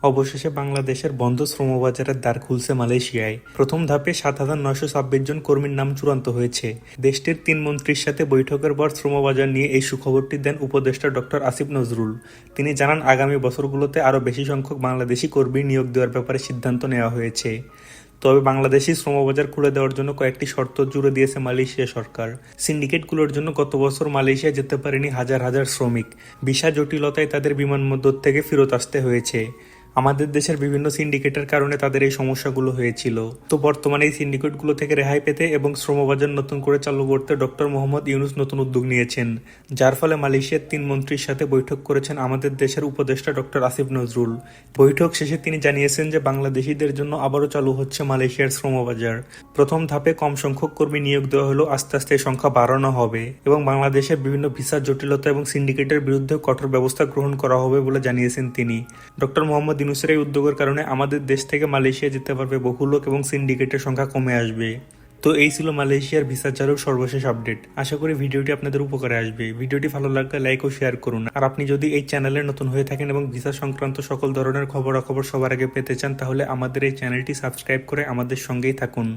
অবশেষে বাংলাদেশের বন্ধ শ্রমবাজারের দ্বার খুলছে মালয়েশিয়ায়। প্রথম ধাপে ৭,৯২৬ জন কর্মীর নাম চূড়ান্ত হয়েছে। দেশটির ৩ মন্ত্রীর সাথে বৈঠকের পর শ্রমবাজার নিয়ে এই সুখবরটি দেন উপদেষ্টা ডক্টর আসিফ নজরুল। তিনি জানান, আগামী বছরগুলোতে আরও বেশি সংখ্যক বাংলাদেশি কর্মী নিয়োগ দেওয়ার ব্যাপারে সিদ্ধান্ত নেওয়া হয়েছে। তবে বাংলাদেশি শ্রমবাজার খুলে দেওয়ার জন্য কয়েকটি শর্ত জুড়ে দিয়েছে মালয়েশিয়া সরকার। সিন্ডিকেটগুলোর জন্য গত বছর মালয়েশিয়া যেতে পারেনি হাজার হাজার শ্রমিক। ভিসা জটিলতায় তাদের বিমানবন্দর থেকে ফেরত আসতে হয়েছে। আমাদের দেশের বিভিন্ন সিন্ডিকেটের কারণে তাদের এই সমস্যাগুলো হয়েছিল। তো বর্তমানে এই সিন্ডিকেটগুলো থেকে রেহাই পেতে এবং শ্রমবাজার নতুন করে চালু করতে ডক্টর মোহাম্মদ ইউনূস নতুন উদ্যোগ নিয়েছেন, যার ফলে মালয়েশিয়ার ৩ মন্ত্রীর সাথে বৈঠক করেছেন আমাদের দেশের উপদেষ্টা ডক্টর আসিফ নজরুল। বৈঠক শেষে তিনি জানিয়েছেন যে বাংলাদেশিদের জন্য আবারও চালু হচ্ছে মালয়েশিয়ার শ্রমবাজার। প্রথম ধাপে কম সংখ্যক কর্মী নিয়োগ দেওয়া হলো, আস্তে আস্তে এই সংখ্যা বাড়ানো হবে এবং বাংলাদেশের বিভিন্ন ভিসার জটিলতা এবং সিন্ডিকেটের বিরুদ্ধে কঠোর ব্যবস্থা গ্রহণ করা হবে বলে জানিয়েছেন তিনি। ডক্টর মোহাম্মদ ইউনূসের এই উদ্যোগের কারণে আমাদের দেশ থেকে মালয়েশিয়া যেতে পারবে বহু লোক এবং সিন্ডিকেটের সংখ্যা কমে আসবে। তো এই ছিল মালয়েশিয়ার ভিসা চালুর সর্বশেষ আপডেট। আশা করি ভিডিওটি আপনাদের উপকারে আসবে। ভিডিওটি ভালো লাগলে লাইক ও শেয়ার করুন। আর আপনি যদি এই চ্যানেলে নতুন হয়ে থাকেন এবং ভিসা সংক্রান্ত সকল ধরনের খবরাখবর সবার আগে পেতে চান, তাহলে আমাদের এই চ্যানেলটি সাবস্ক্রাইব করে আমাদের সঙ্গেই থাকুন।